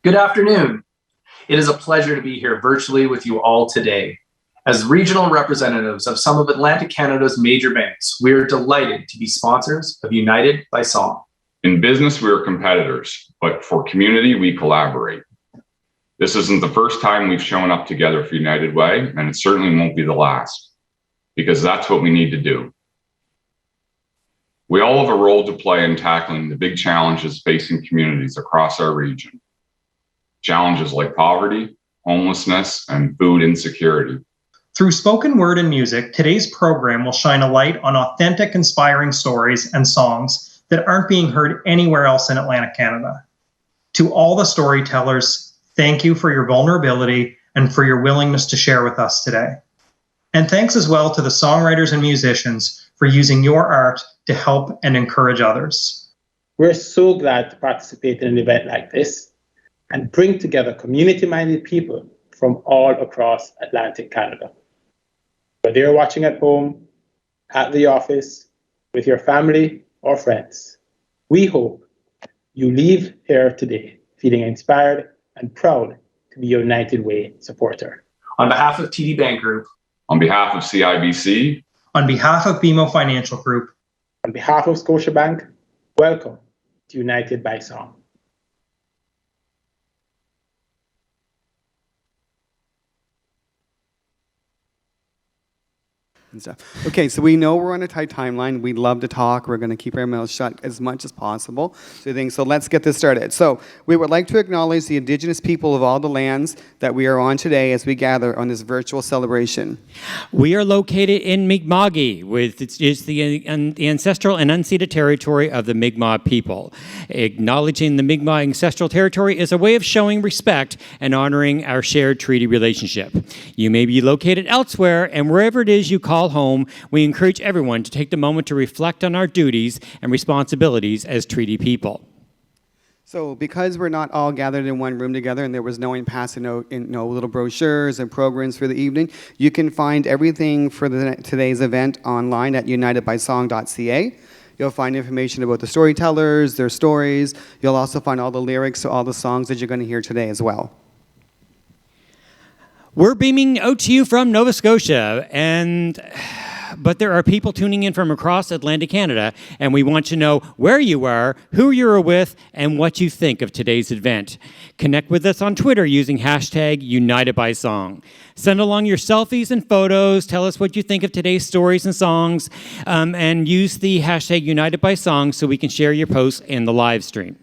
Good afternoon. It is a pleasure to be here virtually with you all today. As regional representatives of some of Atlantic Canada's major banks, we are delighted to be sponsors of United by Song. In business, we are competitors, but for community, we collaborate. This isn't the first time we've shown up together for United Way, and it certainly won't be the last, because that's what we need to do. We all have a role to play in tackling the big challenges facing communities across our region. Challenges like poverty, homelessness, and food insecurity. Through spoken word and music, today's program will shine a light on authentic, inspiring stories and songs that aren't being heard anywhere else in Atlantic Canada. To all the storytellers, thank you for your vulnerability and for your willingness to share with us today. And thanks as well to the songwriters and musicians for using your art to help and encourage others. We're so glad to participate in an event like this and bring together community-minded people from all across Atlantic Canada. Whether you're watching at home, at the office, with your family or friends, we hope you leave here today feeling inspired and proud to be a United Way supporter. On behalf of TD Bank Group, On behalf of CIBC, On behalf of BMO Financial Group, on behalf of Scotiabank, welcome to United by Song. And stuff. Okay, so we know we're on a tight timeline. We love to talk. We're going to keep our mouths shut as much as possible. So let's get this started. So we would like to acknowledge the Indigenous people of all the lands that we are on today as we gather on this virtual celebration. We are located in Mi'kma'ki, which is the ancestral and unceded territory of the Mi'kmaq people. Acknowledging the Mi'kmaq ancestral territory is a way of showing respect and honoring our shared treaty relationship. You may be located elsewhere, and wherever it is you call home, we encourage everyone to take the moment to reflect on our duties and responsibilities as treaty people. So because we're not all gathered in one room together and there was no one passing out little brochures and programs for the evening, you can find everything for today's event online at unitedbysong.ca. You'll find information about the storytellers, their stories. You'll also find all the lyrics to all the songs that you're going to hear today as well. We're beaming out to you from Nova Scotia, but there are people tuning in from across Atlantic Canada, and we want to know where you are, who you're with, and what you think of today's event. Connect with us on Twitter using hashtag UnitedBySong. Send along your selfies and photos, tell us what you think of today's stories and songs, and use the hashtag UnitedBySong so we can share your posts in the live stream.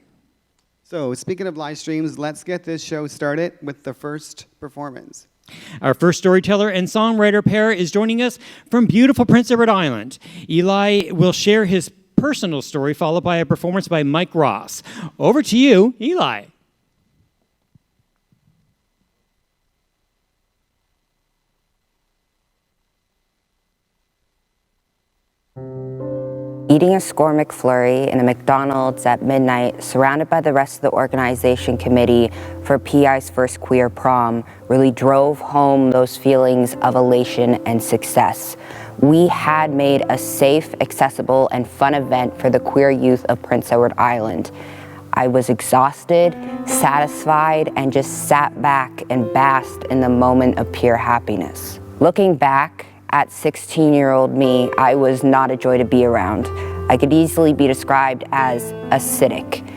So speaking of live streams, let's get this show started with the first performance. Our first storyteller and songwriter pair is joining us from beautiful Prince Edward Island. Eli will share his personal story, followed by a performance by Mike Ross. Over to you, Eli. Eating a score McFlurry in a McDonald's at midnight, surrounded by the rest of the organization committee for PI's first queer prom, really drove home those feelings of elation and success. We had made a safe, accessible, and fun event for the queer youth of Prince Edward Island. I was exhausted, satisfied, and just sat back and basked in the moment of pure happiness. Looking back, at 16-year-old me, I was not a joy to be around. I could easily be described as acidic.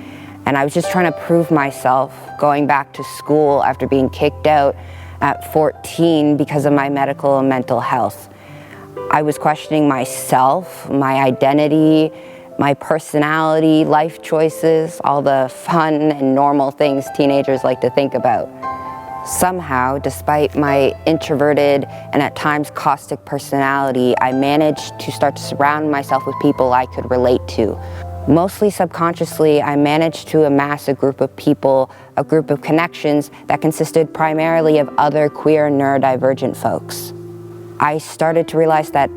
And I was just trying to prove myself, going back to school after being kicked out at 14 because of my medical and mental health. I was questioning myself, my identity, my personality, life choices, all the fun and normal things teenagers like to think about. Somehow, despite my introverted and at times caustic personality, I managed to start to surround myself with people I could relate to. Mostly subconsciously, I managed to amass a group of people, a group of connections that consisted primarily of other queer neurodivergent folks. I started to realize that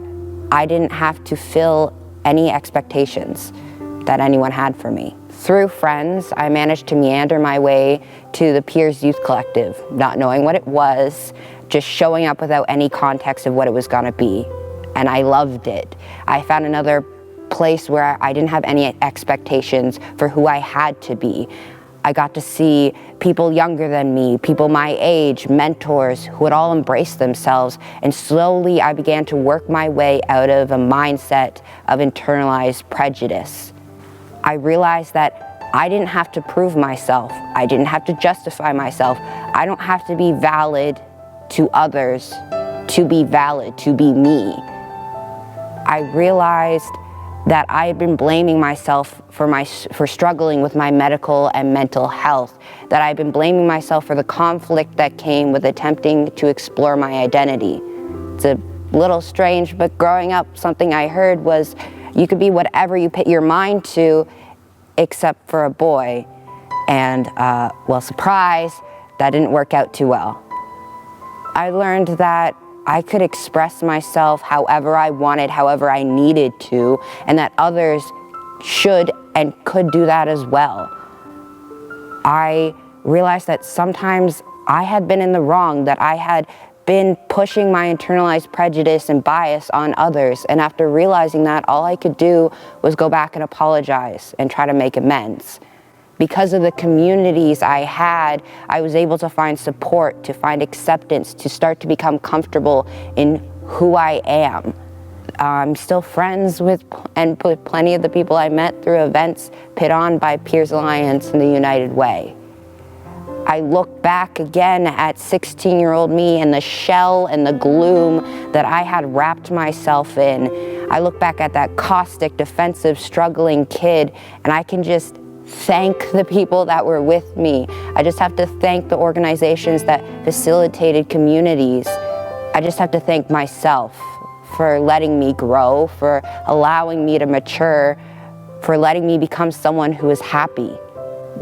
I didn't have to fill any expectations that anyone had for me. Through friends, I managed to meander my way to the Peers Youth Collective, not knowing what it was, just showing up without any context of what it was gonna be. And I loved it. I found another place where I didn't have any expectations for who I had to be. I got to see people younger than me, people my age, mentors who had all embraced themselves, and slowly I began to work my way out of a mindset of internalized prejudice. I realized that I didn't have to prove myself. I didn't have to justify myself. I don't have to be valid to others to be valid, to be me. I realized that I had been blaming myself for struggling with my medical and mental health, that I had been blaming myself for the conflict that came with attempting to explore my identity. It's a little strange, but growing up, something I heard was you could be whatever you put your mind to, except for a boy. And, well, surprise, that didn't work out too well. I learned that I could express myself however I wanted, however I needed to, and that others should and could do that as well. I realized that sometimes I had been in the wrong, that I had been pushing my internalized prejudice and bias on others, and after realizing that, all I could do was go back and apologize and try to make amends. Because of the communities I had, I was able to find support, to find acceptance, to start to become comfortable in who I am. I'm still friends with plenty of the people I met through events put on by Peers Alliance and the United Way. I look back again at 16-year-old me and the shell and the gloom that I had wrapped myself in. I look back at that caustic, defensive, struggling kid, and I can just thank the people that were with me. I just have to thank the organizations that facilitated communities. I just have to thank myself for letting me grow, for allowing me to mature, for letting me become someone who is happy.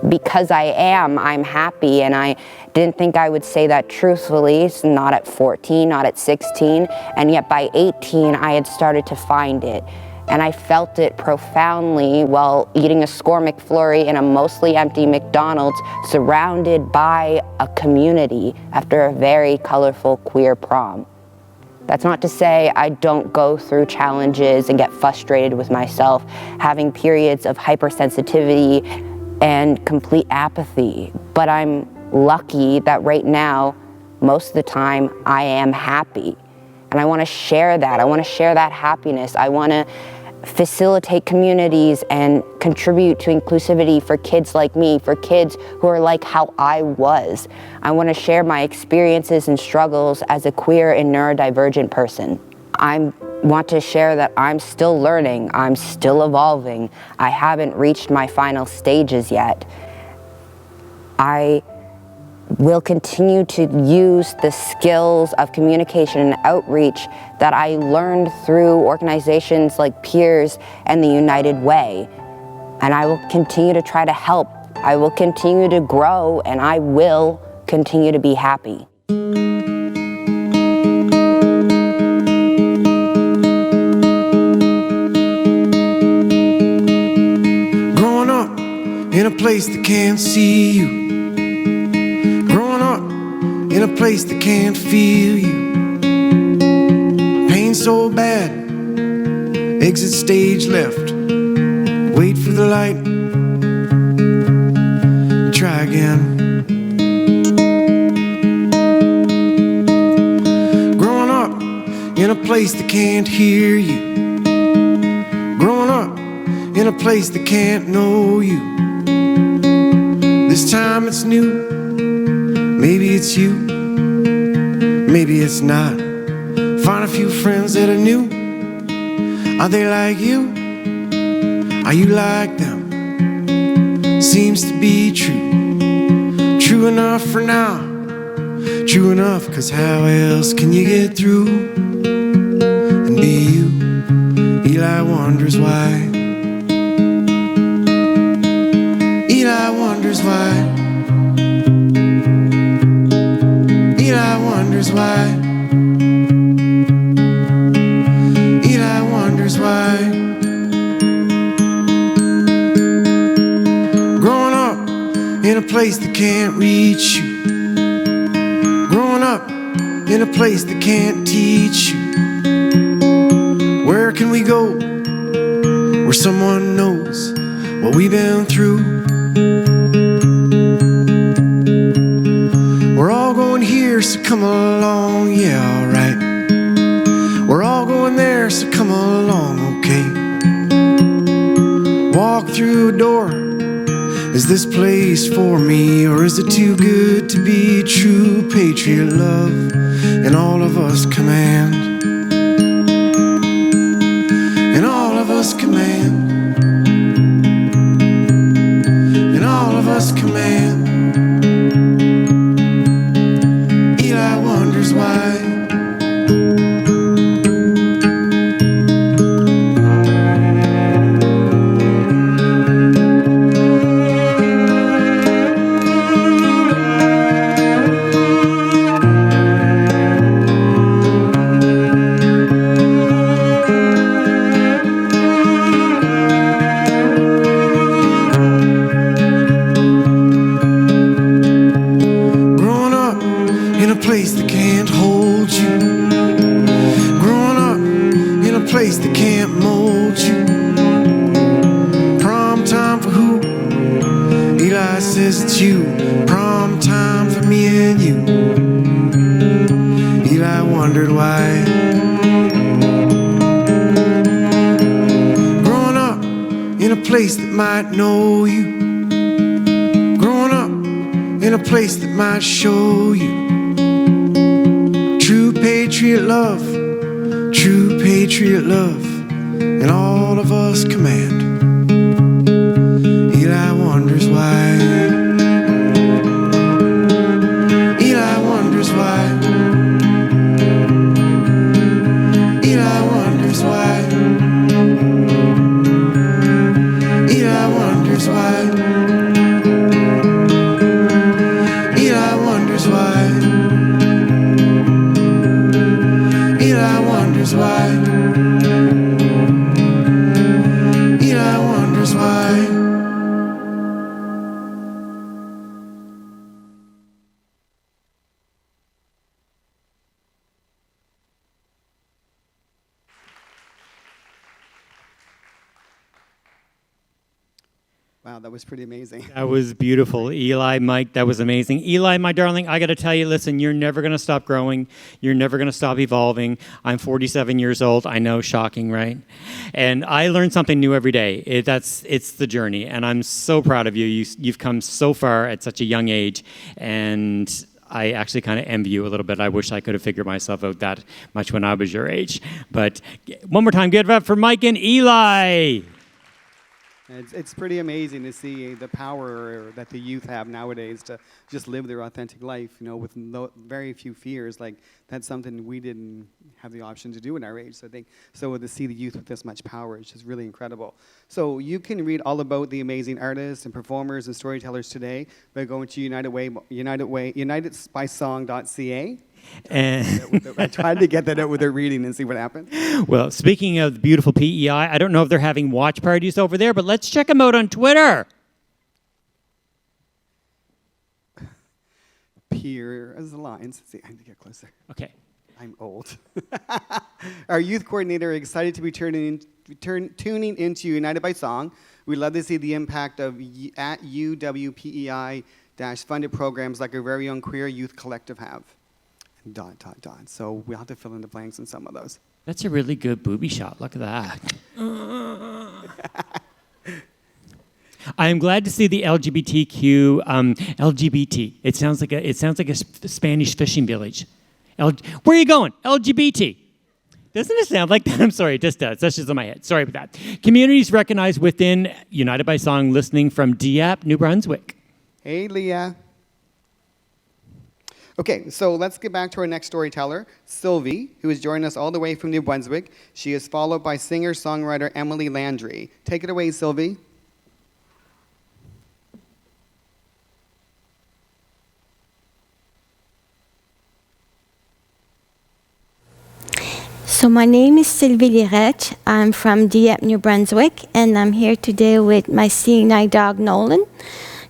Because I'm happy, and I didn't think I would say that truthfully, not at 14, not at 16, and yet by 18 I had started to find it. And I felt it profoundly while eating a score McFlurry in a mostly empty McDonald's, surrounded by a community after a very colorful queer prom. That's not to say I don't go through challenges and get frustrated with myself, having periods of hypersensitivity and complete apathy. But I'm lucky that right now, most of the time, I am happy. And I want to share that. I want to share that happiness. I want to facilitate communities and contribute to inclusivity for kids like me, for kids who are like how I was. I want to share my experiences and struggles as a queer and neurodivergent person. I want to share that I'm still learning, I'm still evolving. I haven't reached my final stages yet. I will continue to use the skills of communication and outreach that I learned through organizations like Peers and the United Way. And I will continue to try to help. I will continue to grow, and I will continue to be happy. Growing up in a place that can't see you, in a place that can't feel you. Pain so bad, exit stage left. Wait for the light, try again. Growing up in a place that can't hear you. Growing up in a place that can't know you. This time it's new. Maybe it's you, maybe it's not. Find a few friends that are new. Are they like you? Are you like them? Seems to be true. True enough for now. True enough, 'cause how else can you get through and be you? Eli wonders why. Eli wonders why. Eli wonders why. Eli wonders why. Growing up in a place that can't reach you. Growing up in a place that can't teach you. Where can we go where someone knows what we've been through? so come along, yeah, alright. We're all going there, so come along, okay. Walk through a door. Is this place for me, or is it too good to be true? Patriot love, and all of us command. And all of us command. And all of us command. Eli wonders why. Might know you, growing up in a place that might show you true patriot love, and all of us command. Eli wonders why. Eli wonders why. Eli wonders why. Eli wonders why. Eli wonders why. Eli wonders why. Eli wonders why. Wow, that was pretty amazing. That was beautiful. Eli, Mike, that was amazing. Eli, my darling, I got to tell you, listen, you're never going to stop growing. You're never going to stop evolving. I'm 47 years old. I know, shocking, right? And I learn something new every day. It's the journey, and I'm so proud of you. You've come so far at such a young age, and I actually kind of envy you a little bit. I wish I could have figured myself out that much when I was your age. But one more time, give it up for Mike and Eli. It's pretty amazing to see the power that the youth have nowadays to just live their authentic life, you know, with very few fears. Like, that's something we didn't have the option to do in our age. So I think, to see the youth with this much power is just really incredible. So you can read all about the amazing artists and performers and storytellers today by going to unitedbysong.ca. And I tried to get that out with their reading and see what happened. Well, speaking of the beautiful PEI, I don't know if they're having watch parties over there, but let's check them out on Twitter. Here as the lines. Let's see, I have to get closer. Okay. I'm old. Our youth coordinator is excited to be tuning into United by Song. We'd love to see the impact of at UWPEI-funded programs like our very own Queer Youth Collective have. ... So we'll have to fill in the blanks in some of those. That's a really good booby shot. Look at that. I am glad to see the LGBTQ LGBT. It sounds like a Spanish fishing village. Where are you going? LGBT. Doesn't it sound like that? I'm sorry, it just does. That's just in my head. Sorry about that. Communities recognized within United by Song, listening from Dieppe, New Brunswick. Hey, Leah. Okay, so let's get back to our next storyteller, Sylvie, who is joining us all the way from New Brunswick. She is followed by singer-songwriter Emily Landry. Take it away, Sylvie. So my name is Sylvie Lirette. I'm from Dieppe, New Brunswick, and I'm here today with my seeing eye dog, Nolan.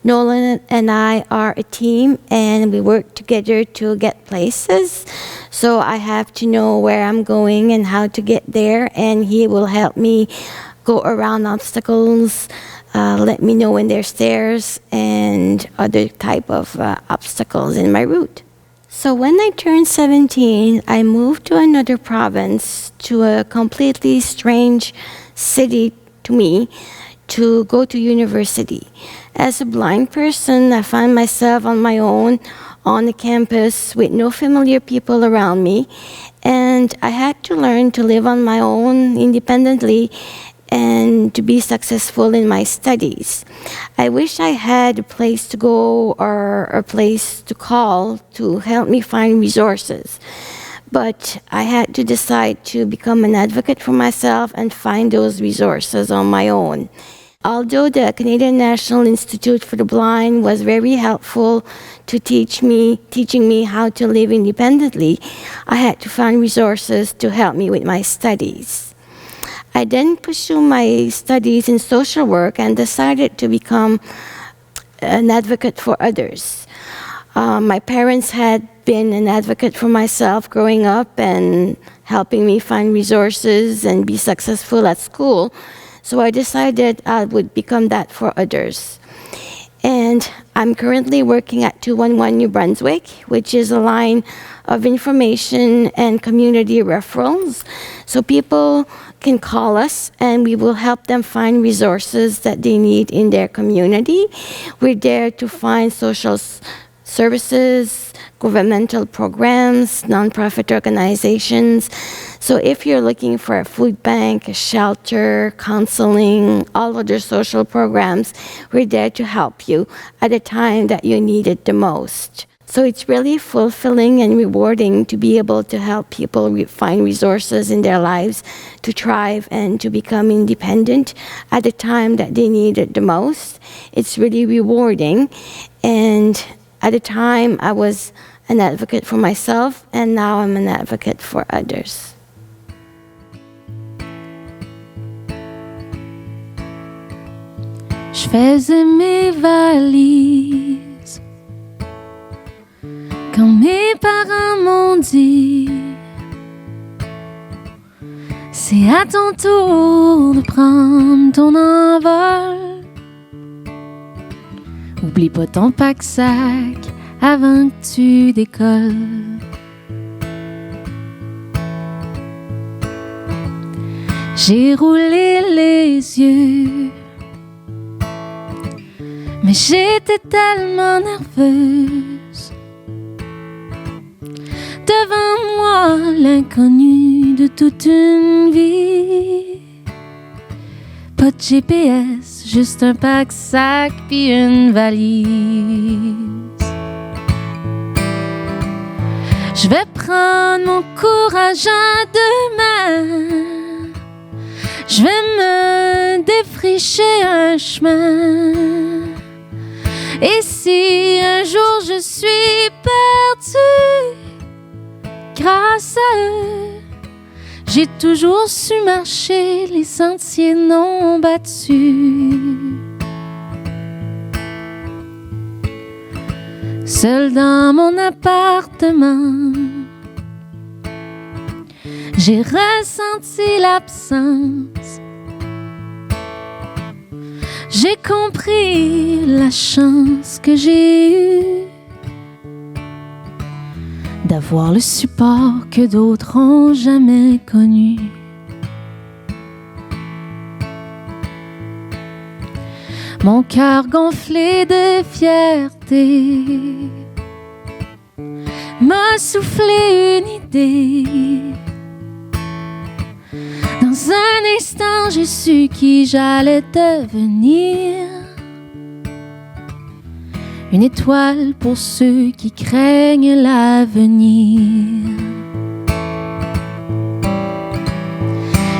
Nolan and I are a team, and we work together to get places. So I have to know where I'm going and how to get there, and he will help me go around obstacles, let me know when there's stairs and other type of obstacles in my route. So when I turned 17, I moved to another province, to a completely strange city to me, to go to university. As a blind person, I found myself on my own on the campus with no familiar people around me, and I had to learn to live on my own independently and to be successful in my studies. I wish I had a place to go or a place to call to help me find resources. But I had to decide to become an advocate for myself and find those resources on my own. Although the Canadian National Institute for the Blind was very helpful to teaching me how to live independently, I had to find resources to help me with my studies. I then pursued my studies in social work and decided to become an advocate for others. My parents had been an advocate for myself growing up and helping me find resources and be successful at school. So I decided I would become that for others. And I'm currently working at 211 New Brunswick, which is a line of information and community referrals. So people can call us and we will help them find resources that they need in their community. We're there to find social services, governmental programs, nonprofit organizations. So if you're looking for a food bank, a shelter, counseling, all other social programs, we're there to help you at a time that you need it the most. So it's really fulfilling and rewarding to be able to help people find resources in their lives to thrive and to become independent at a time that they need it the most. It's really rewarding. And at a time, I was an advocate for myself, and now I'm an advocate for others. Je faisais mes valises quand mes parents m'ont dit c'est à ton tour de prendre ton envol. Oublie pas ton pack-sac avant que tu décolles. J'ai roulé les yeux, mais j'étais tellement nerveuse. Devant moi, l'inconnu de toute une vie. Pas de GPS, juste un pack-sac puis une valise. Je vais prendre mon courage à deux mains. Je vais me défricher un chemin. Et si un jour je suis perdue, grâce à eux, j'ai toujours su marcher les sentiers non battus. Seule dans mon appartement, j'ai ressenti l'absence. J'ai compris la chance que j'ai eue d'avoir le support que d'autres ont jamais connu. Mon cœur gonflé de fierté m'a soufflé une idée. Dans un instant, j'ai su qui j'allais devenir. Une étoile pour ceux qui craignent l'avenir.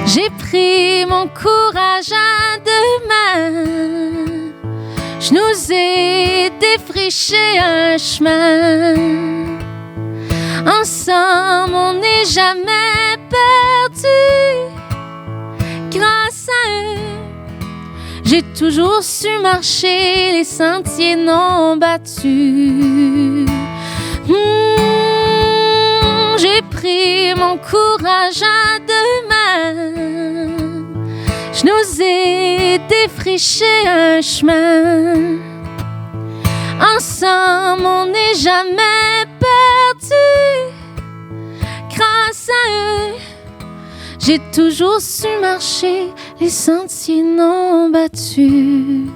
J'ai pris mon courage à deux mains. Je nous ai défriché un chemin. Ensemble, on n'est jamais perdu. Grâce à eux, j'ai toujours su marcher les sentiers non battus. J'ai pris mon courage à deux mains. Je nous ai défriché un chemin. Ensemble, on n'est jamais perdu. J'ai toujours su marcher les sentiers non battus.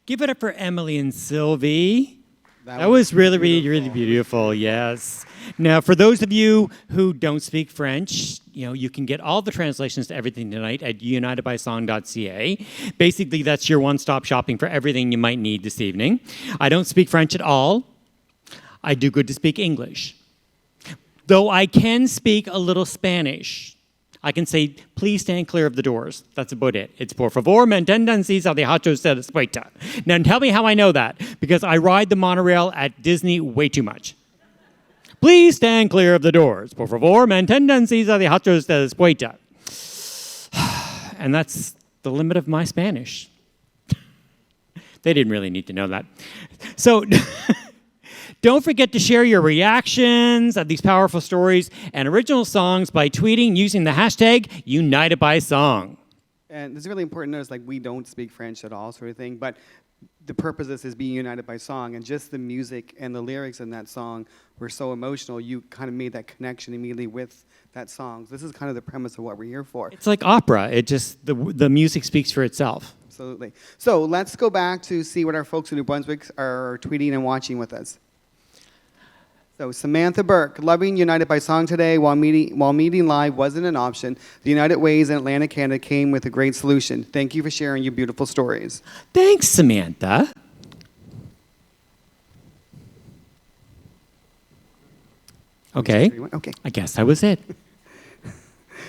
Give it up for Emily and Sylvie. That was really beautiful, yes. Now, for those of you who don't speak French, you can get all the translations to everything tonight at unitedbysong.ca. Basically, that's your one-stop shopping for everything you might need this evening. I don't speak French at all. I do good to speak English. Though I can speak a little Spanish. I can say, please stand clear of the doors. That's about it. It's por favor, me entiendan si se deja usted puerta. Now tell me how I know that, because I ride the monorail at Disney way too much. Please stand clear of the doors. Por favor, me entiendan si se deja usted puerta. And that's the limit of my Spanish. They didn't really need to know that. So don't forget to share your reactions of these powerful stories and original songs by tweeting using the hashtag UnitedBySong. And it's really important to notice, we don't speak French at all, sort of thing, but the purpose of this is being united by song, and just the music and the lyrics in that song were so emotional, you kind of made that connection immediately with that song. So this is kind of the premise of what we're here for. It's like opera. It just, the music speaks for itself. Absolutely. So let's go back to see what our folks in New Brunswick are tweeting and watching with us. So Samantha Burke, loving United by Song today while meeting live wasn't an option. The United Ways in Atlantic Canada came with a great solution. Thank you for sharing your beautiful stories. Thanks, Samantha. Okay. Okay. I guess that was it.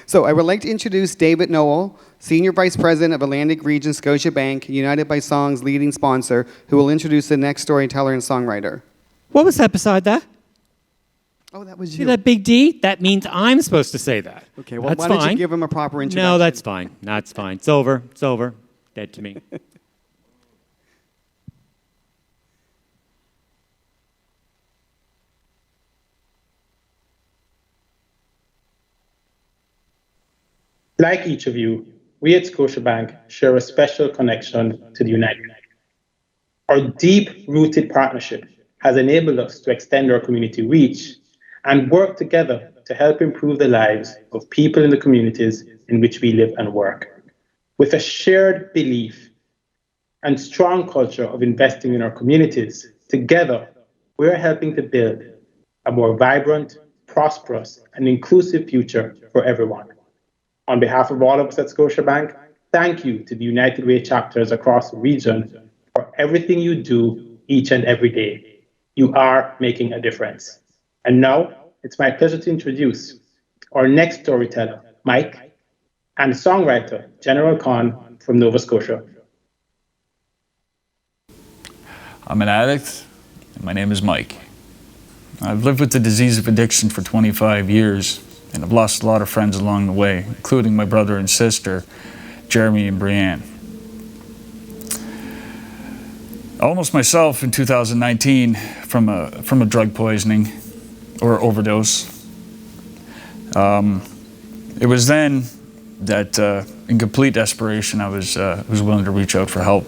So I would like to introduce David Noel, Senior Vice President of Atlantic Region Scotiabank, United by Song's leading sponsor, who will introduce the next storyteller and songwriter. What was that beside that? Oh, that was you. See that big D? That means I'm supposed to say that. Okay, well, that's why fine. don't you give him a proper introduction? No, that's fine. That's fine. It's over. It's over. Dead to me. Like each of you, we at Scotiabank share a special connection to the United. Our deep-rooted partnership has enabled us to extend our community reach and work together to help improve the lives of people in the communities in which we live and work. With a shared belief and strong culture of investing in our communities, together, we're helping to build a more vibrant, prosperous, and inclusive future for everyone. On behalf of all of us at Scotiabank, thank you to the United Way chapters across the region for everything you do each and every day. You are making a difference. And now, it's my pleasure to introduce our next storyteller, Mike, and songwriter, General Khan from Nova Scotia. I'm an addict, and my name is Mike. I've lived with the disease of addiction for 25 years, and I've lost a lot of friends along the way, including my brother and sister, Jeremy and Brianne. I almost myself in 2019 from a drug poisoning or overdose. It was then that, in complete desperation, I was willing to reach out for help.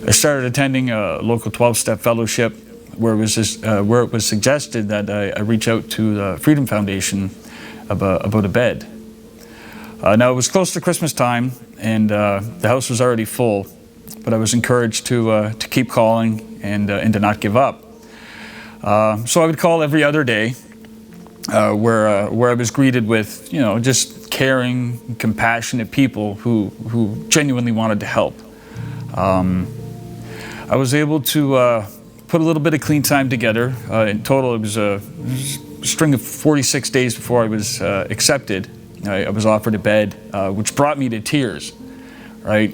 I started attending a local 12-step fellowship where it was suggested that I reach out to the Freedom Foundation about a bed. Now it was close to Christmas time, and the house was already full, but I was encouraged to keep calling and to not give up. So I would call every other day, where I was greeted with, just caring, compassionate people who genuinely wanted to help. I was able to put a little bit of clean time together. In total, it was a string of 46 days before I was accepted. I was offered a bed, which brought me to tears. Right,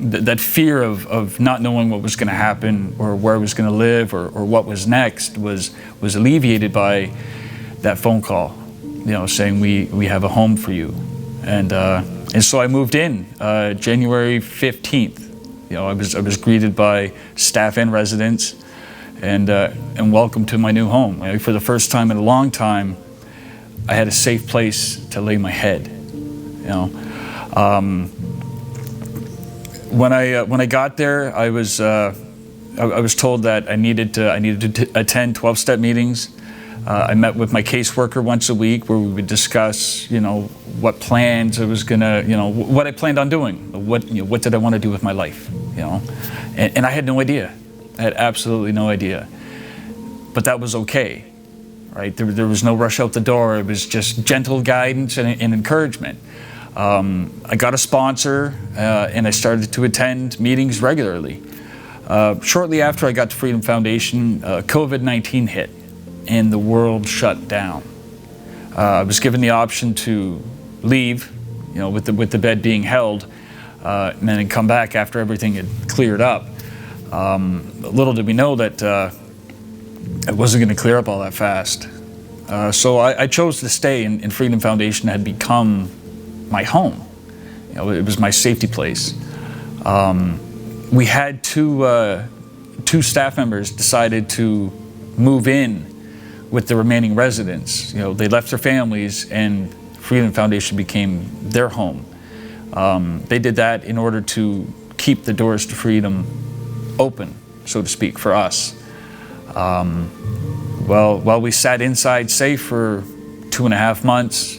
that fear of not knowing what was going to happen or where I was going to live or what was next was alleviated by that phone call, saying we have a home for you, and so I moved in January 15th. I was greeted by staff and residents, and welcomed to my new home. For the first time in a long time, I had a safe place to lay my head. When I got there, I was told that I needed to attend 12-step meetings. I met with my caseworker once a week where we would discuss, what plans I was gonna, what I planned on doing. What did I want to do with my life, And I had no idea. I had absolutely no idea. But that was okay, right? There was no rush out the door. It was just gentle guidance and encouragement. I got a sponsor, and I started to attend meetings regularly. Shortly after I got to Freedom Foundation, COVID-19 hit, and the world shut down. I was given the option to leave, with the bed being held, and then come back after everything had cleared up. Little did we know that it wasn't going to clear up all that fast. So I chose to stay, and Freedom Foundation had become my home. It was my safety place. We had two staff members decided to move in with the remaining residents. They left their families, and Freedom Foundation became their home. They did that in order to keep the doors to freedom open, so to speak, for us. While we sat inside safe for 2.5 months,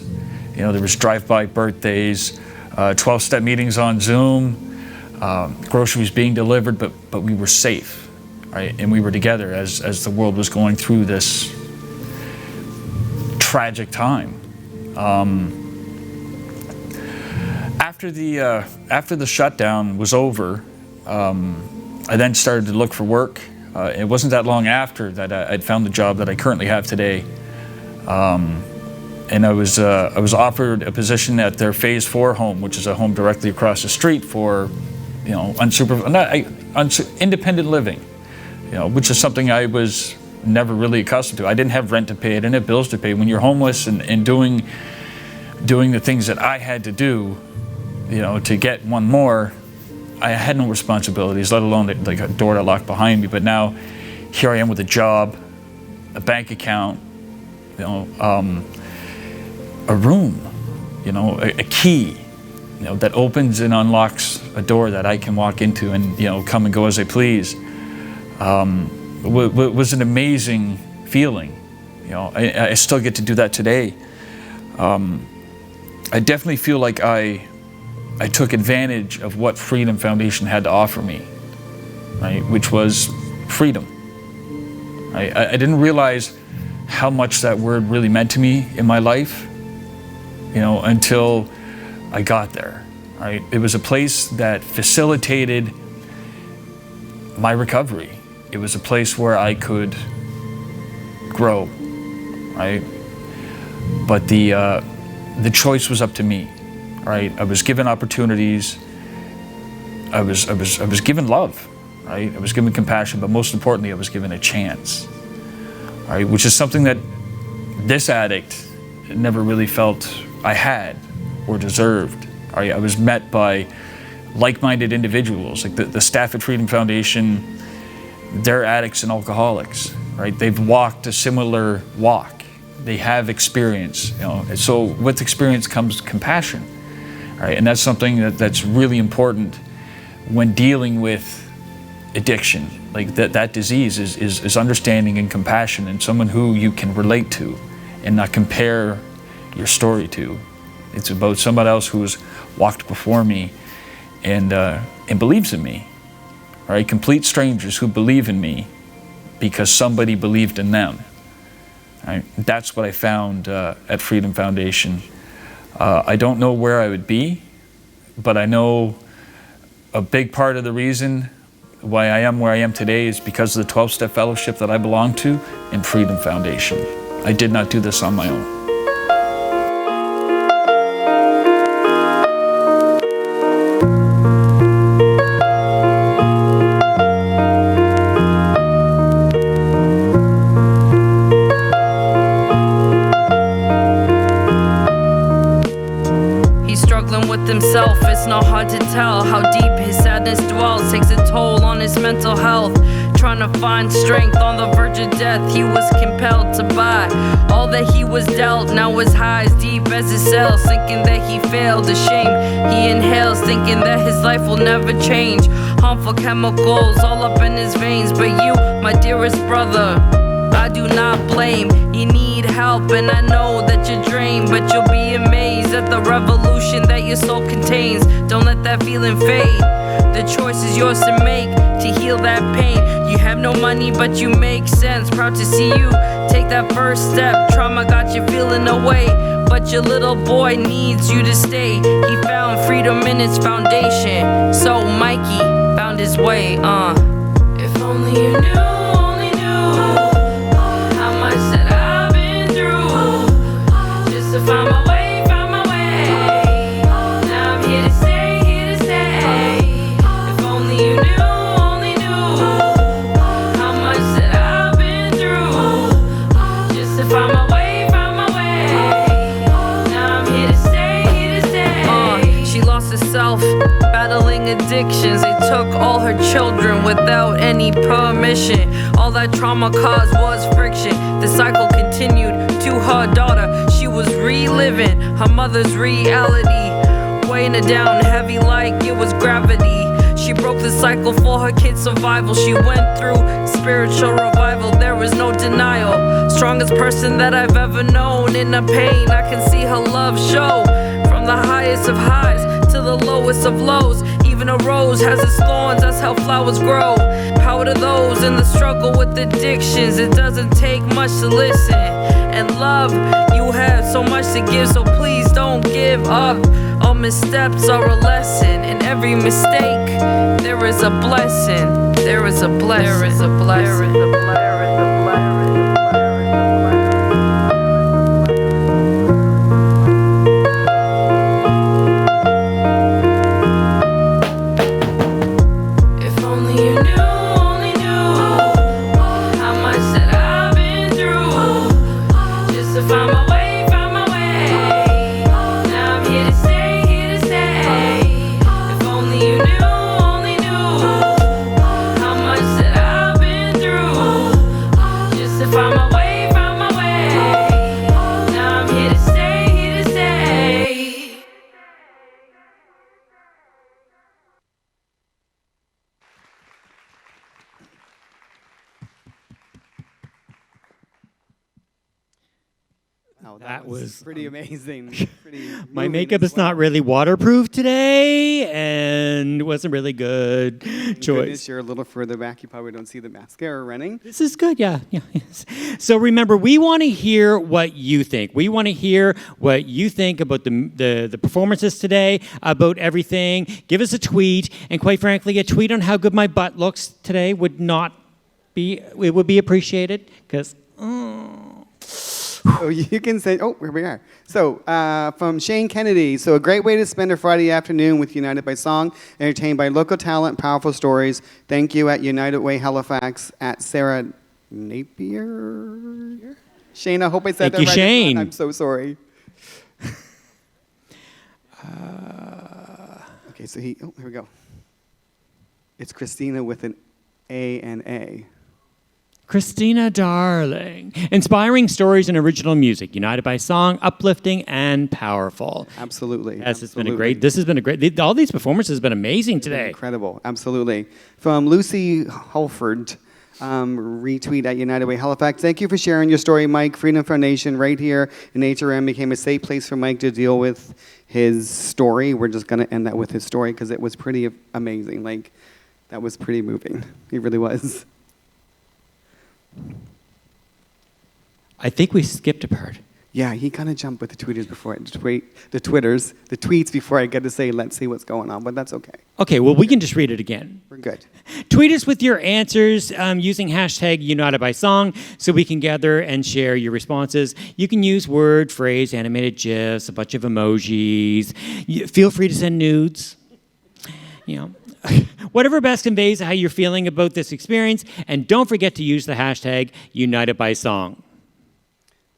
there was drive-by birthdays, 12-step meetings on Zoom, groceries being delivered, but we were safe, right? And we were together as the world was going through this tragic time. After the shutdown was over, I then started to look for work. It wasn't that long after that I'd found the job that I currently have today. And I was offered a position at their Phase 4 home, which is a home directly across the street for, independent living, which is something I was never really accustomed to. I didn't have rent to pay, I didn't have bills to pay. When you're homeless and doing the things that I had to do, to get one more, I had no responsibilities, let alone like a door to lock behind me. But now, here I am with a job, a bank account, a room, a key, that opens and unlocks a door that I can walk into and, come and go as I please. Was an amazing feeling. I still get to do that today. I definitely feel like I took advantage of what Freedom Foundation had to offer me, right? Which was freedom. I didn't realize how much that word really meant to me in my life, until I got there, right? It was a place that facilitated my recovery. It was a place where I could grow, right? But the choice was up to me, right? I was given opportunities. I was given love, right? I was given compassion, but most importantly, I was given a chance, right? Which is something that this addict never really felt I had or deserved. Right? I was met by like-minded individuals, like the staff at Freedom Foundation. They're addicts and alcoholics, right? They've walked a similar walk. They have experience, And so with experience comes compassion, right? And that's something that's really important when dealing with addiction. Like that disease is understanding and compassion, and someone who you can relate to and not compare your story to. It's about someone else who has walked before me and believes in me. Right? Complete strangers who believe in me because somebody believed in them. Right? That's what I found at Freedom Foundation. I don't know where I would be, but I know a big part of the reason why I am where I am today is because of the 12-step fellowship that I belong to and Freedom Foundation. I did not do this on my own. Himself, it's not hard to tell how deep his sadness dwells, takes a toll on his mental health. trying to find strength on the verge of death. He was compelled to buy all that he was dealt. Now his high as deep as his cell, thinking that he failed. Ashamed, he inhales, thinking that his life will never change. Harmful chemicals all up in his veins. But you, my dearest brother, I do not blame. You need help and I know that you're drained, but you'll be amazed at the revolution that your soul contains. Don't let that feeling fade. The choice is yours to make to heal that pain. You have no money but you make sense. Proud to see you take that first step. Trauma got you feeling away, but your little boy needs you to stay. He found freedom in its foundation, so Mikey found his way. If only you knew, only knew how much that I've been through just to find my way, find my way. Now I'm here to stay, here to stay. If only you knew, only knew how much that I've been through just to find my way, find my way. Now I'm here to stay, here to stay. She lost herself battling addictions. They took all her children without any permission. All that trauma caused was friction. The cycle continued to her daughter. She was reliving her mother's reality, weighing her down heavy like it was gravity. She broke the cycle for her kids' survival. She went through spiritual revival. There was no denial. Strongest person that I've ever known. In the pain, I can see her love show. From the highest of highs to the lowest of lows. Even a rose has its thorns, that's how flowers grow. Power to those in the struggle with addictions. It doesn't take much to listen. And love, you have so much to give, so please don't give up. All missteps are a lesson. In every mistake, there is a blessing. There is a blessing. There is a blessing. There is a blessing. That was pretty amazing. My makeup is not really waterproof today and wasn't really good choice. Goodness, you're a little further back. You probably don't see the mascara running. This is good, yeah. Yes. So remember, we want to hear what you think. We want to hear what you think about the performances today, about everything. Give us a tweet, and quite frankly, a tweet on how good my butt looks today would be appreciated, because So you can say, oh, here we are. So from Shane Kennedy, so a great way to spend a Friday afternoon with United by Song, entertained by local talent, powerful stories. Thank you at United Way Halifax at Sarah Napier. Shane, I hope I said Thank that you, right. Shane. I'm so sorry. Okay, so here we go. It's Christina with an A and A. Christina, darling. Inspiring stories and original music. United by Song, uplifting and powerful. Absolutely. This has been a great, all these performances have been amazing today. Incredible, absolutely. From Lucy Halford, retweet at United Way Halifax. Thank you for sharing your story, Mike. Freedom Foundation right here in HRM became a safe place for Mike to deal with his story. We're just going to end that with his story because it was pretty amazing. Like, that was pretty moving. It really was. I think we skipped a part. Yeah, he kind of jumped with the tweeters before the tweets before I get to say, let's see what's going on, but that's okay. Okay, well, we can just read it again. We're good. Tweet us with your answers using hashtag United by Song so we can gather and share your responses. You can use word, phrase, animated GIFs, a bunch of emojis. Feel free to send nudes. You know. Whatever best conveys how you're feeling about this experience, and don't forget to use the hashtag United by Song.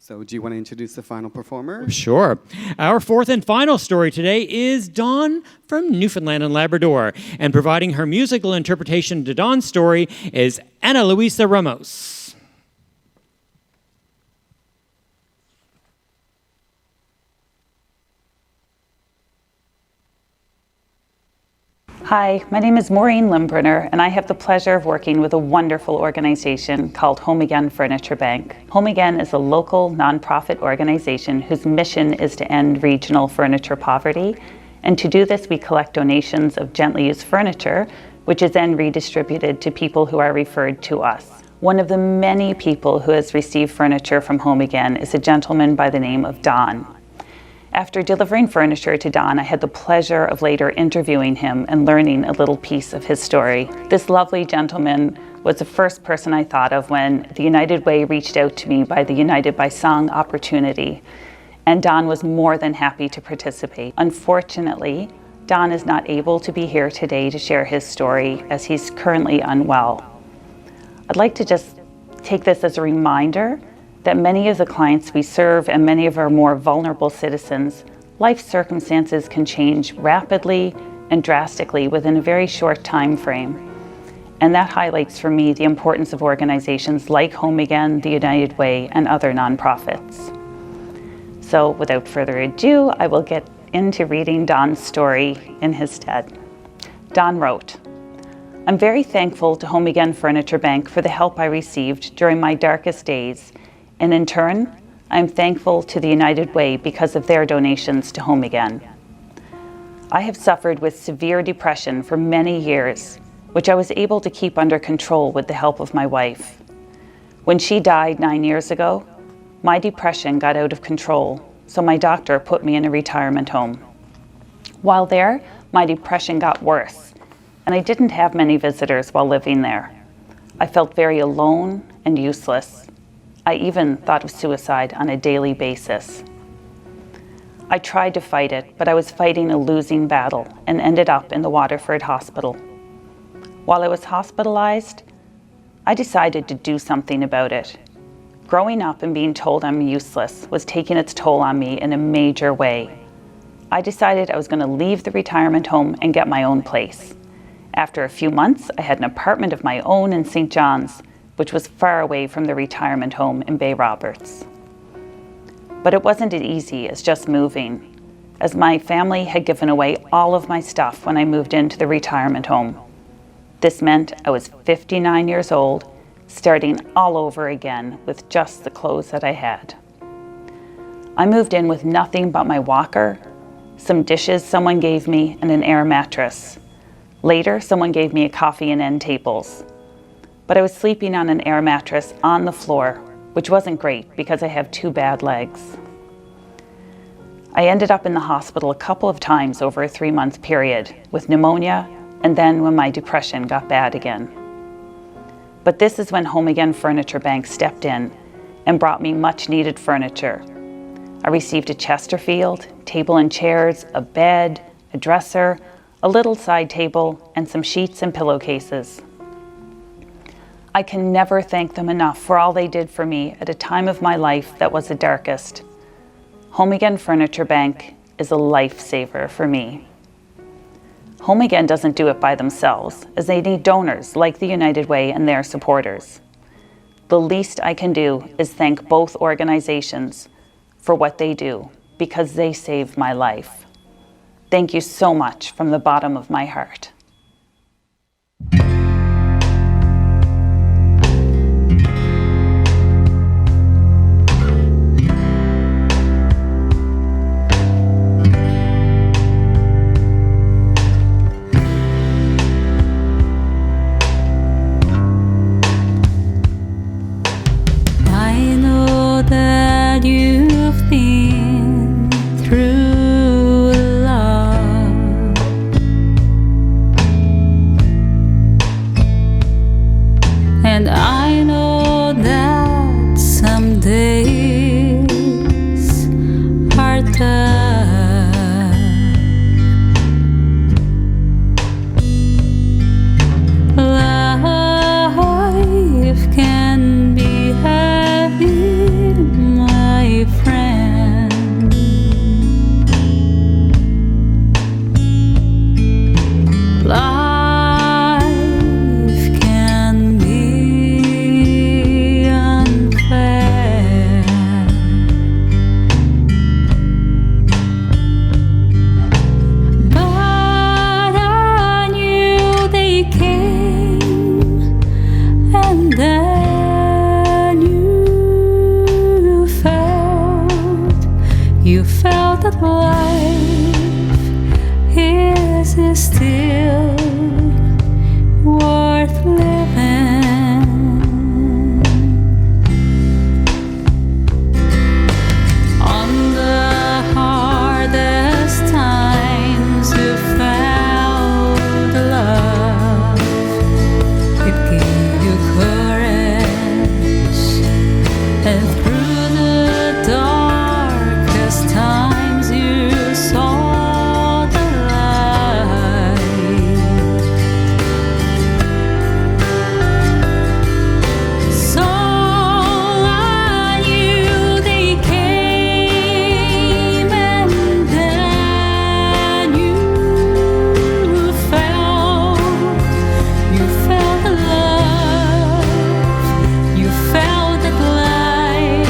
So do you want to introduce the final performer? Sure. Our fourth and final story today is Dawn from Newfoundland and Labrador. And providing her musical interpretation to Dawn's story is Ana Luisa Ramos. Hi, my name is Maureen Limbrunner, and I have the pleasure of working with a wonderful organization called Home Again Furniture Bank. Home Again is a local nonprofit organization whose mission is to end regional furniture poverty. And to do this, we collect donations of gently used furniture, which is then redistributed to people who are referred to us. One of the many people who has received furniture from Home Again is a gentleman by the name of Don. After delivering furniture to Don, I had the pleasure of later interviewing him and learning a little piece of his story. This lovely gentleman was the first person I thought of when the United Way reached out to me by the United by Song opportunity, and Don was more than happy to participate. Unfortunately, Don is not able to be here today to share his story as he's currently unwell. I'd like to just take this as a reminder that many of the clients we serve and many of our more vulnerable citizens, life circumstances can change rapidly and drastically within a very short time frame. And that highlights for me the importance of organizations like Home Again, the United Way, and other nonprofits. So without further ado, I will get into reading Don's story in his stead. Don wrote, "I'm very thankful to Home Again Furniture Bank for the help I received during my darkest days. And in turn, I'm thankful to the United Way because of their donations to Home Again. I have suffered with severe depression for many years, which I was able to keep under control with the help of my wife. When she died 9 years ago, my depression got out of control, so my doctor put me in a retirement home. While there, my depression got worse, and I didn't have many visitors while living there. I felt very alone and useless. I even thought of suicide on a daily basis. I tried to fight it, but I was fighting a losing battle and ended up in the Waterford Hospital. While I was hospitalized, I decided to do something about it. Growing up and being told I'm useless was taking its toll on me in a major way. I decided I was going to leave the retirement home and get my own place. After a few months, I had an apartment of my own in St. John's, which was far away from the retirement home in Bay Roberts. But it wasn't as easy as just moving, as my family had given away all of my stuff when I moved into the retirement home. This meant I was 59 years old, starting all over again with just the clothes that I had. I moved in with nothing but my walker, some dishes someone gave me, and an air mattress. Later, someone gave me a coffee and end tables. But I was sleeping on an air mattress on the floor, which wasn't great because I have 2 bad legs. I ended up in the hospital a couple of times over a 3-month period with pneumonia, and then when my depression got bad again. But this is when Home Again Furniture Bank stepped in and brought me much needed furniture. I received a Chesterfield, table and chairs, a bed, a dresser, a little side table, and some sheets and pillowcases. I can never thank them enough for all they did for me at a time of my life that was the darkest. Home Again Furniture Bank is a lifesaver for me. Home Again doesn't do it by themselves, as they need donors like the United Way and their supporters. The least I can do is thank both organizations for what they do, because they saved my life. Thank you so much from the bottom of my heart. You've been through a lot, and I know that some days are tough. Life can be heavy, my You felt that life is still worth living. On the hardest times you found love. It gave you courage, and through the darkest times you saw the light. So I knew they came, and then you felt the love, you felt that life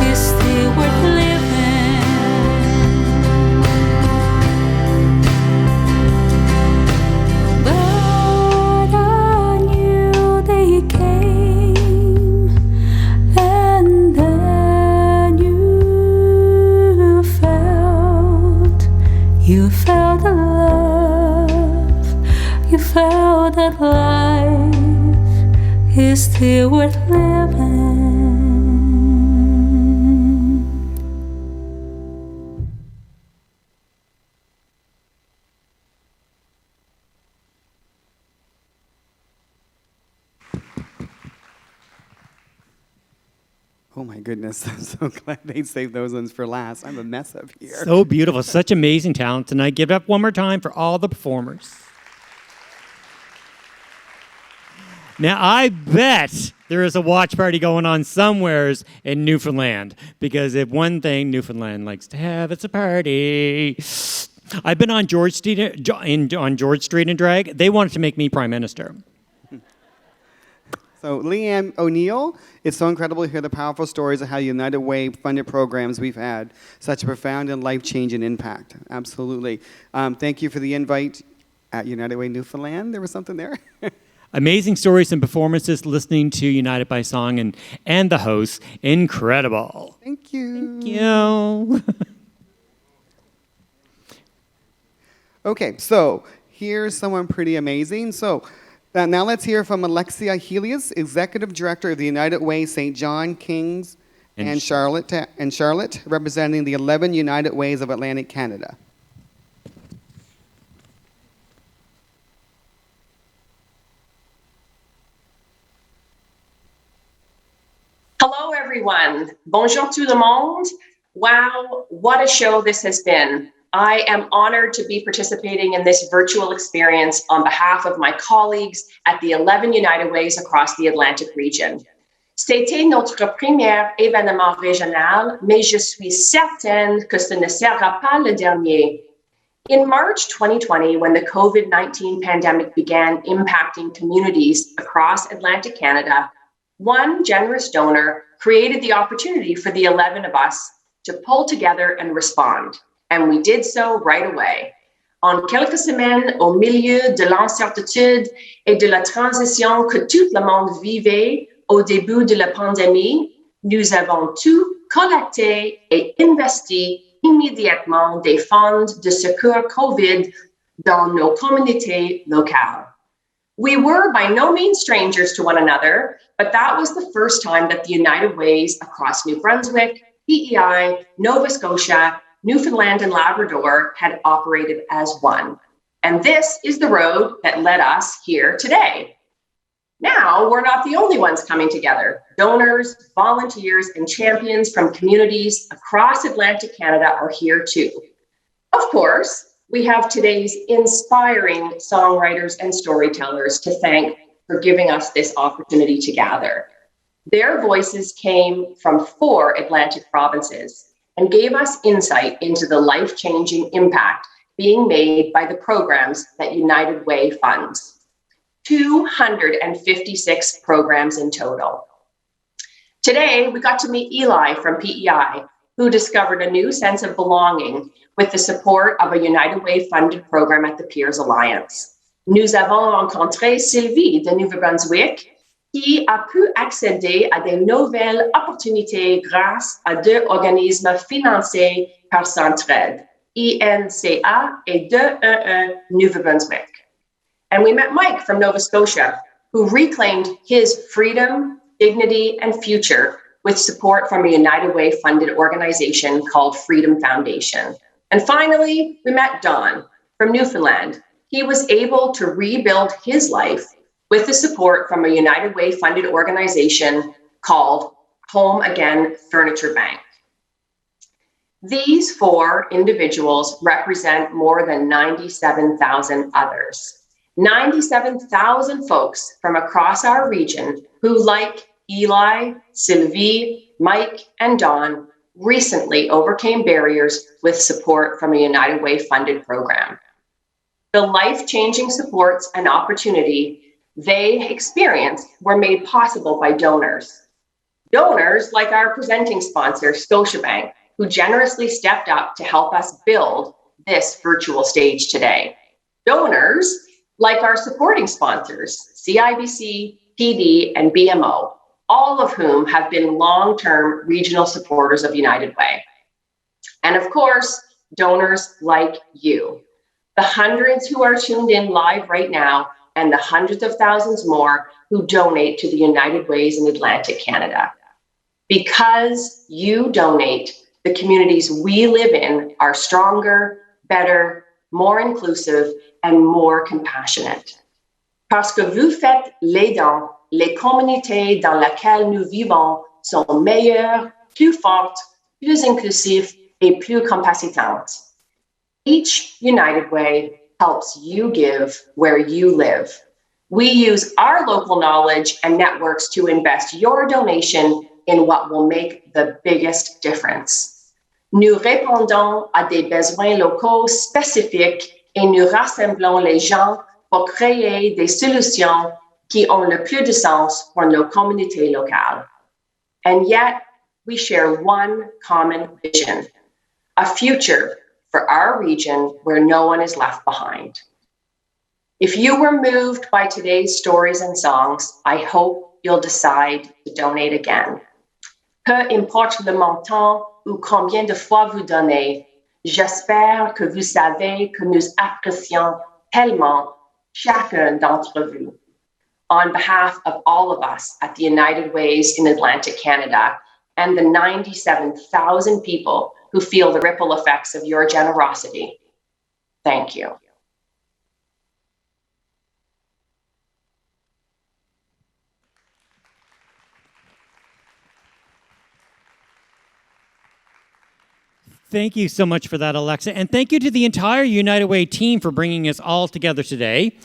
is still worth living. But I knew they came, and then you felt the love, you felt that life is still worth living. Oh my goodness, I'm so glad they saved those ones for last. I'm a mess up here. So beautiful. Such amazing talent tonight. Give it up one more time for all the performers. Now, I bet there is a watch party going on somewheres in Newfoundland, because if one thing Newfoundland likes to have, it's a party. I've been on George Street in drag. They wanted to make me prime minister. So, Leanne O'Neill, it's so incredible to hear the powerful stories of how United Way funded programs we've had such a profound and life-changing impact. Absolutely. Thank you for the invite at United Way Newfoundland. There was something there. Amazing stories and performances listening to United by Song and the hosts. Incredible. Thank you. Thank you. Okay, so here's someone pretty amazing. So now let's hear from Alexia Helias, Executive Director of the United Way St. John, Kings, and Charlotte, representing the 11 United Ways of Atlantic Canada. Hello, everyone. Bonjour tout le monde. Wow, what a show this has been. I am honored to be participating in this virtual experience on behalf of my colleagues at the 11 United Ways across the Atlantic region. C'était notre premier événement régional, mais je suis certaine que ce ne sera pas le dernier. In March 2020, when the COVID-19 pandemic began impacting communities across Atlantic Canada, one generous donor created the opportunity for the 11 of us to pull together and respond. And we did so right away. En quelques semaines, au milieu de l'incertitude et de la transition que tout le monde vivait au début de la pandémie, nous avons tout collecté et investi immédiatement des fonds de secours COVID dans nos communautés locales. We were by no means strangers to one another, but that was the first time that the United Ways across New Brunswick, PEI, Nova Scotia, Newfoundland and Labrador had operated as one. And this is the road that led us here today. Now, we're not the only ones coming together. Donors, volunteers, and champions from communities across Atlantic Canada are here too. Of course, we have today's inspiring songwriters and storytellers to thank for giving us this opportunity to gather. Their voices came from 4 Atlantic provinces and gave us insight into the life-changing impact being made by the programs that United Way funds. 256 programs in total. Today, we got to meet Eli from PEI, who discovered a new sense of belonging with the support of a United Way funded program at the Peers Alliance. Nous avons rencontré Sylvie de Nouveau-Brunswick, qui a pu accéder à des nouvelles opportunités grâce à deux organismes financés par Centraide, INCA et 211 Nouveau-Brunswick. And we met Mike from Nova Scotia, who reclaimed his freedom, dignity, and future with support from a United Way funded organization called Freedom Foundation. And finally, we met Don from Newfoundland. He was able to rebuild his life with the support from a United Way funded organization called Home Again Furniture Bank. These four individuals represent more than 97,000 others. 97,000 folks from across our region who, like Eli, Sylvie, Mike, and Don, recently overcame barriers with support from a United Way funded program. The life-changing supports and opportunity they experienced were made possible by donors. Donors like our presenting sponsor, Scotiabank, who generously stepped up to help us build this virtual stage today. Donors like our supporting sponsors, CIBC, PD, and BMO, all of whom have been long-term regional supporters of United Way. And of course, donors like you, the hundreds who are tuned in live right now, and the hundreds of thousands more who donate to the United Ways in Atlantic Canada. Because you donate, the communities we live in are stronger, better, more inclusive, and more compassionate. Parce que vous faites les dons, les communautés dans lesquelles nous vivons sont meilleures, plus fortes, plus inclusives, et plus compassitantes. Each United Way helps you give where you live. We use our local knowledge and networks to invest your donation in what will make the biggest difference. Nous répondons à des besoins locaux spécifiques et nous rassemblons les gens pour créer des solutions qui ont le plus de sens pour nos communautés locales. And yet, we share one common vision, a future for our region where no one is left behind. If you were moved by today's stories and songs, I hope you'll decide to donate again. Peu importe le montant ou combien de fois vous donnez, j'espère que vous savez que nous apprécions tellement chacun d'entre vous. On behalf of all of us at the United Ways in Atlantic Canada and the 97,000 people who feel the ripple effects of your generosity, thank you. Thank you so much for that, Alexa. And thank you to the entire United Way team for bringing us all together today.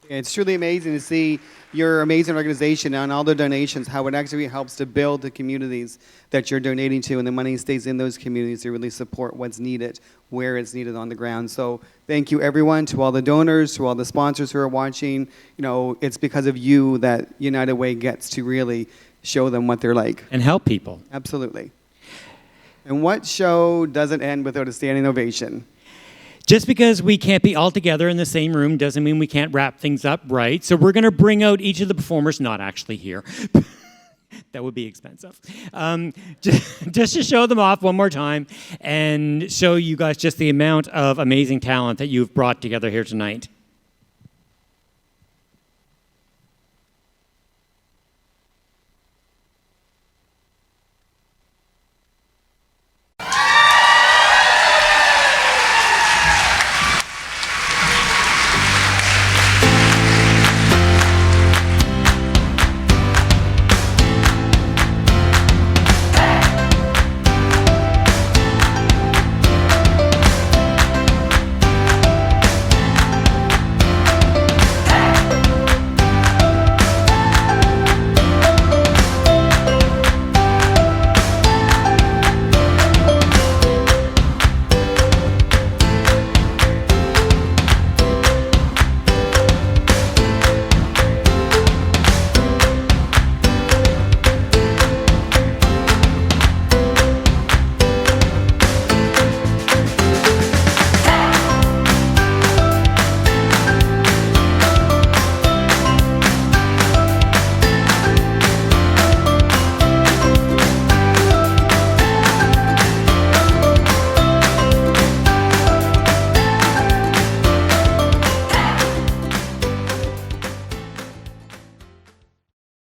It's truly amazing to see your amazing organization and all the donations, how it actually helps to build the communities that you're donating to, and the money stays in those communities to really support what's needed, where it's needed on the ground. So thank you, everyone, to all the donors, to all the sponsors who are watching. You know, it's because of you that United Way gets to really show them what they're like. And help people. Absolutely. And what show doesn't end without a standing ovation? Just because we can't be all together in the same room doesn't mean we can't wrap things up right. So we're going to bring out each of the performers, not actually here. That would be expensive. Just to show them off one more time and show you guys just the amount of amazing talent that you've brought together here tonight.